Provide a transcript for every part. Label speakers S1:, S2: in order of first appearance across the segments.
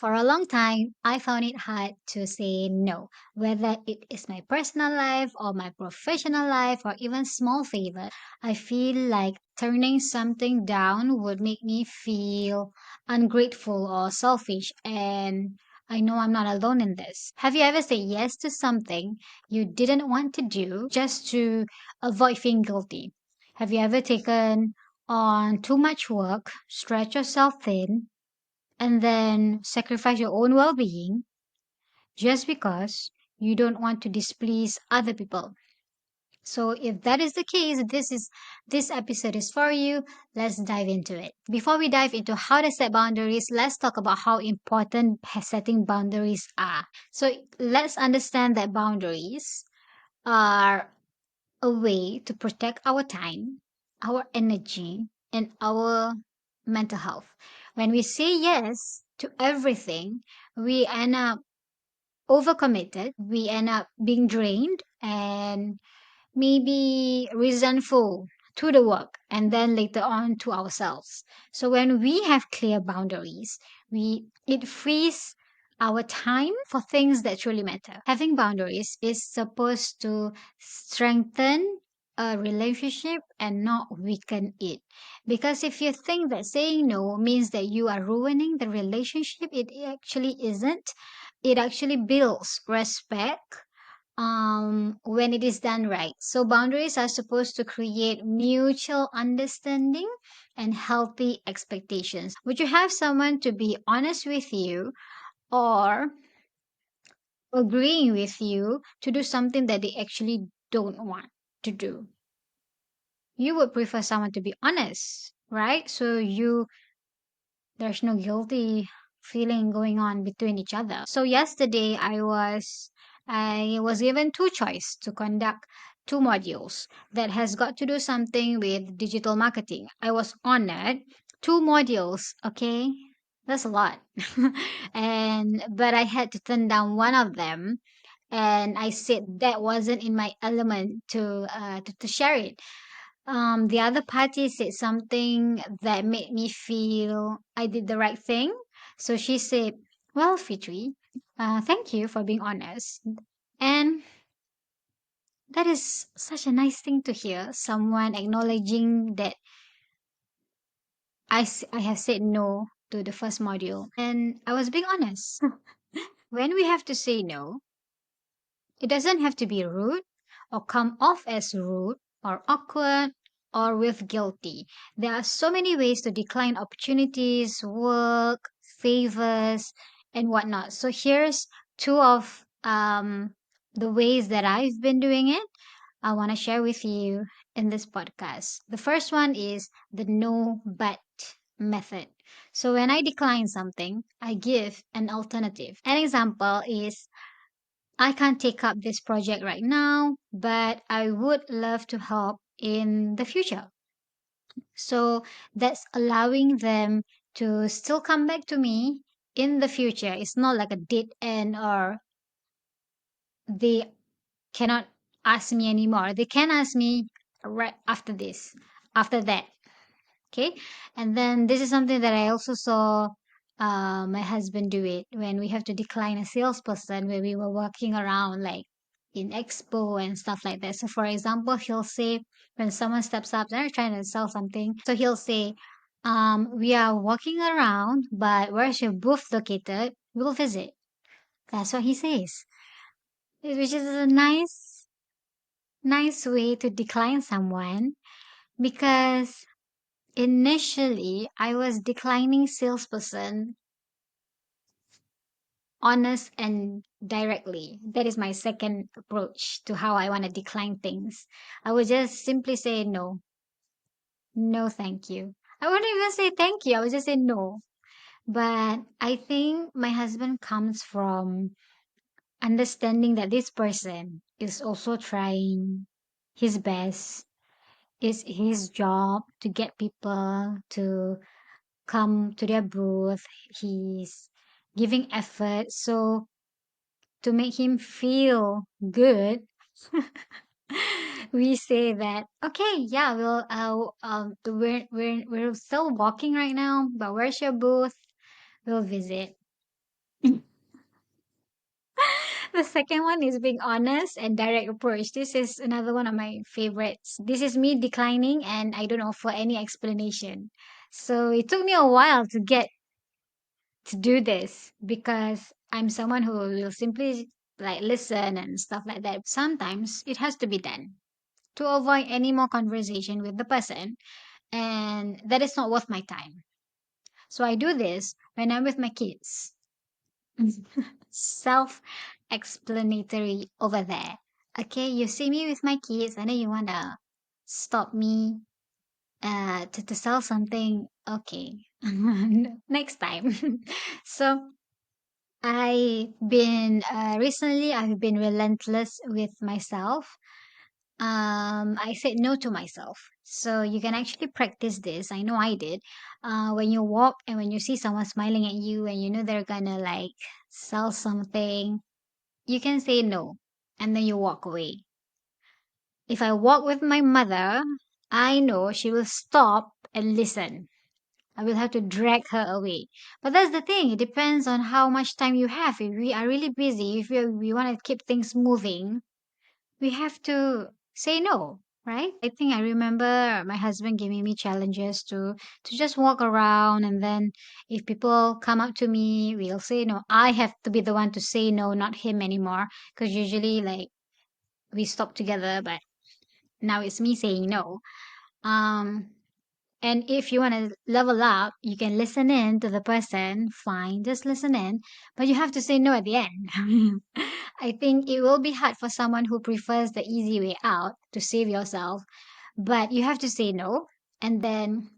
S1: For a long time, I found it hard to say no, whether it is my personal life or my professional life or even small favors. I feel like turning something down would make me feel ungrateful or selfish, and I know I'm not alone in this. Have you ever said yes to something you didn't want to do just to avoid feeling guilty? Have you ever taken on too much work, stretch yourself thin, and then sacrifice your own well being just because you don't want to displease other people? So if that is the case, this episode is for you. Let's dive into it. Before we dive into how to set boundaries, let's talk about how important setting boundaries are. So let's understand that boundaries are a way to protect our time, our energy, and our mental health. When we say yes to everything, we end up overcommitted, we end up being drained and maybe resentful to the work and then later on to ourselves. So when we have clear boundaries, we it frees our time for things that truly matter. Having boundaries is supposed to strengthen a relationship and not weaken it. Because if you think that saying no means that you are ruining the relationship, it actually isn't. It actually builds respect when it is done right. So boundaries are supposed to create mutual understanding and healthy expectations. Would you have someone to be honest with you or agreeing with you to do something that they actually don't want to do? You would prefer someone to be honest, right? So there's no guilty feeling going on between each other. So yesterday I was given two choice to conduct two modules that has got to do something with digital marketing. I was honored. Two modules, okay? That's a lot. And but I had to turn down one of them, and I said that wasn't in my element to share it. The other party said something that made me feel I did the right thing. So she said, "Well, Fitri, thank you for being honest." And that is such a nice thing to hear. Someone acknowledging that I have said no to the first module. And I was being honest. When we have to say no, it doesn't have to be rude or come off as rude or awkward or with guilty. There are so many ways to decline opportunities, work, favors, and whatnot. So here's two of the ways that I've been doing it. I want to share with you in this podcast. The first one is the no but method. So when I decline something, I give an alternative. An example is I can't take up this project right now, but I would love to help in the future. So that's allowing them to still come back to me in the future. It's not like a dead end or they cannot ask me anymore. They can ask me right after this, after that. Okay. And then this is something that I also saw my husband do it when we have to decline a salesperson where we were walking around like in expo and stuff like that. So for example, he'll say when someone steps up, they're trying to sell something. So he'll say, we are walking around, but where's your booth located? We'll visit. That's what he says. Which is a nice way to decline someone because initially, I was declining salesperson honest and directly. That is my second approach to how I want to decline things. I would just simply say no. No, thank you. I wouldn't even say thank you. I would just say no. But I think my husband comes from understanding that this person is also trying his best. It's his job to get people to come to their booth. He's giving effort. So to make him feel good, we say that okay, yeah, we're still walking right now, but where's your booth? We'll visit. The second one is being honest and direct approach. This is another one of my favorites. This is me declining and I don't offer any explanation. So it took me a while to get to do this because I'm someone who will simply like listen and stuff like that. Sometimes it has to be done to avoid any more conversation with the person, and that is not worth my time. So I do this when I'm with my kids. Self explanatory over there. Okay, you see me with my kids and then you wanna stop me to sell something. Okay. Next time. So I've been relentless with myself. I said no to myself. So you can actually practice this. I know I did. When you walk and when you see someone smiling at you and you know they're gonna like sell something, you can say no and then you walk away. If I walk with my mother, I know she will stop and listen. I will have to drag her away. But that's the thing, it depends on how much time you have. If we are really busy, if we want to keep things moving, we have to say no, right? I think I remember my husband giving me challenges to just walk around, and then if people come up to me, we'll say no. I have to be the one to say no, not him anymore, because usually like we stop together, but now it's me saying no. Um and if you want to level up, you can listen in to the person, fine, just listen in, but you have to say no at the end. I think it will be hard for someone who prefers the easy way out to save yourself, but you have to say no and then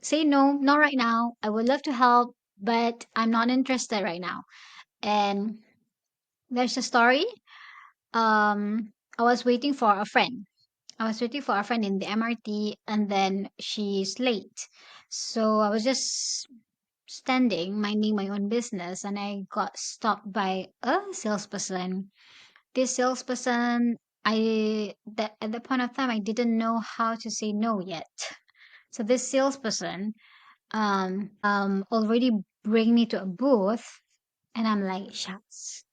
S1: say no, not right now. I would love to help, but I'm not interested right now. And there's a story. I was waiting for a friend. I was waiting for a friend in the MRT and then she's late. So I was just standing, minding my own business, and I got stopped by a salesperson. This salesperson, I that at the point of time I didn't know how to say no yet. So this salesperson already bring me to a booth and I'm like, shucks,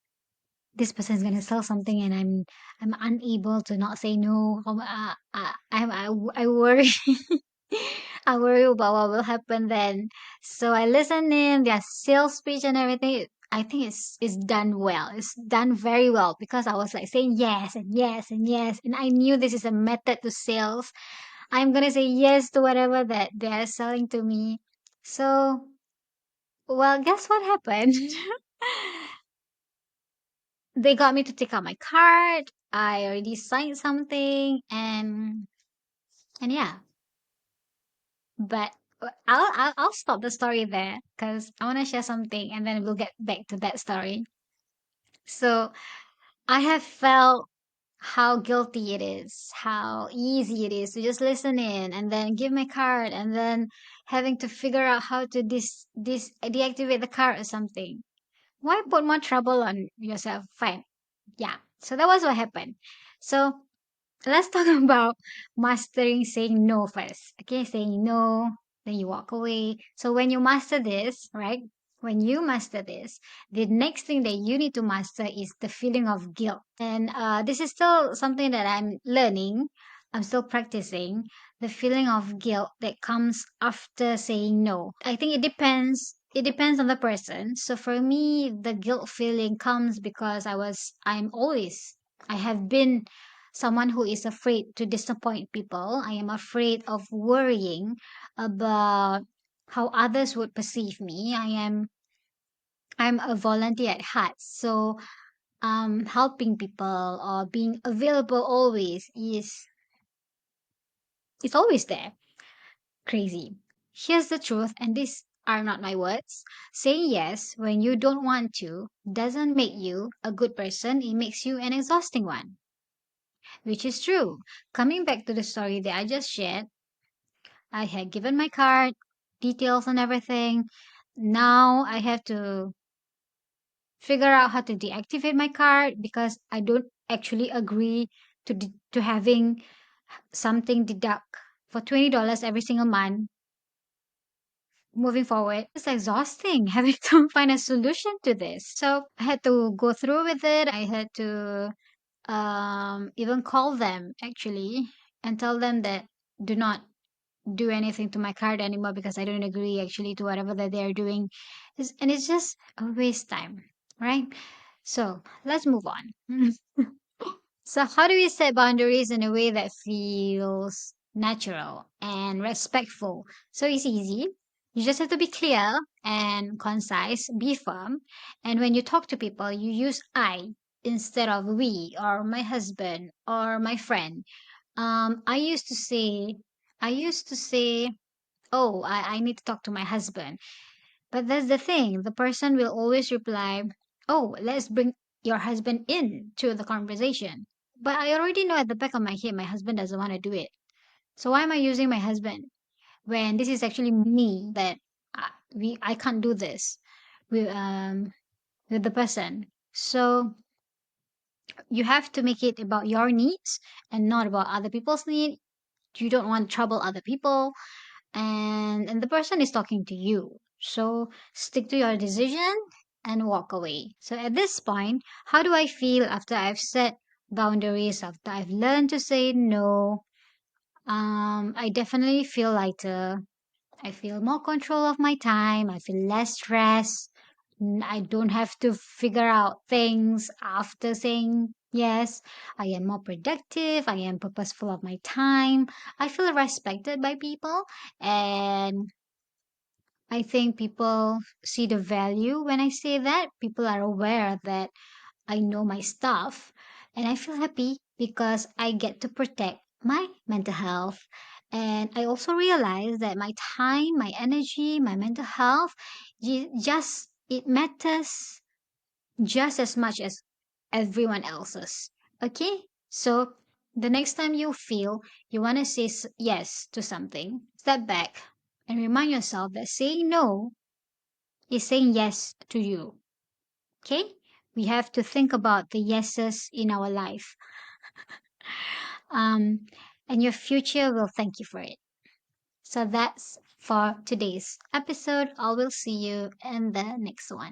S1: this person is gonna sell something and I'm unable to not say no. I worry. I worry about what will happen then. So I listen in their sales speech and everything. I think it's done well. It's done very well because I was like saying yes and yes and yes, and I knew this is a method to sales. I'm gonna say yes to whatever that they're selling to me. So, well, guess what happened? They got me to take out my card. I already signed something, and yeah. But I'll stop the story there because I want to share something, and then we'll get back to that story. So I have felt how guilty it is, how easy it is to just listen in and then give my card, and then having to figure out how to deactivate the card or something. Why put more trouble on yourself? Fine. Yeah. So that was what happened. So let's talk about mastering saying no first. Okay, saying no, then you walk away. So when you master this, right? When you master this, the next thing that you need to master is the feeling of guilt. And this is still something that I'm learning. I'm still practicing the feeling of guilt that comes after saying no. I think it depends. It depends on the person. So for me, the guilt feeling comes because I have been someone who is afraid to disappoint people. I am afraid of worrying about how others would perceive me. I'm a volunteer at heart. So helping people or being available always is always there. Crazy. Here's the truth, and these are not my words. Saying yes when you don't want to doesn't make you a good person, it makes you an exhausting one. Which is true. Coming back to the story that I just shared, I had given my card, details and everything. Now I have to figure out how to deactivate my card because I don't actually agree to having something deduct for $20 every single month moving forward, it's exhausting having to find a solution to this. So I had to go through with it. I had to even call them actually and tell them that do not do anything to my card anymore because I don't agree actually to whatever that they're doing. And it's just a waste time, right? So let's move on. So, how do we set boundaries in a way that feels natural and respectful? So, it's easy. You just have to be clear and concise, be firm. And when you talk to people, you use I instead of we or my husband or my friend. I used to say, oh, I need to talk to my husband. But that's the thing. The person will always reply, oh, let's bring your husband in to the conversation. But I already know at the back of my head, my husband doesn't want to do it. So why am I using my husband when this is actually me that I can't do this with with the person. So you have to make it about your needs and not about other people's need. You don't want to trouble other people, and the person is talking to you. So stick to your decision and walk away. So at this point, how do I feel after I've set boundaries, after I've learned to say no? I definitely feel lighter. I feel more control of my time. I feel less stress. I don't have to figure out things after saying yes. I am more productive. I am purposeful of my time. I feel respected by people. And I think people see the value when I say that. People are aware that I know my stuff, and I feel happy because I get to protect my mental health. And I also realize that my time, my energy, my mental health, just it matters just as much as everyone else's. Okay? So the next time you feel you want to say yes to something, step back and remind yourself that saying no is saying yes to you. Okay? We have to think about the yeses in our life. Um, and your future will thank you for it. So that's for today's episode. I will see you in the next one.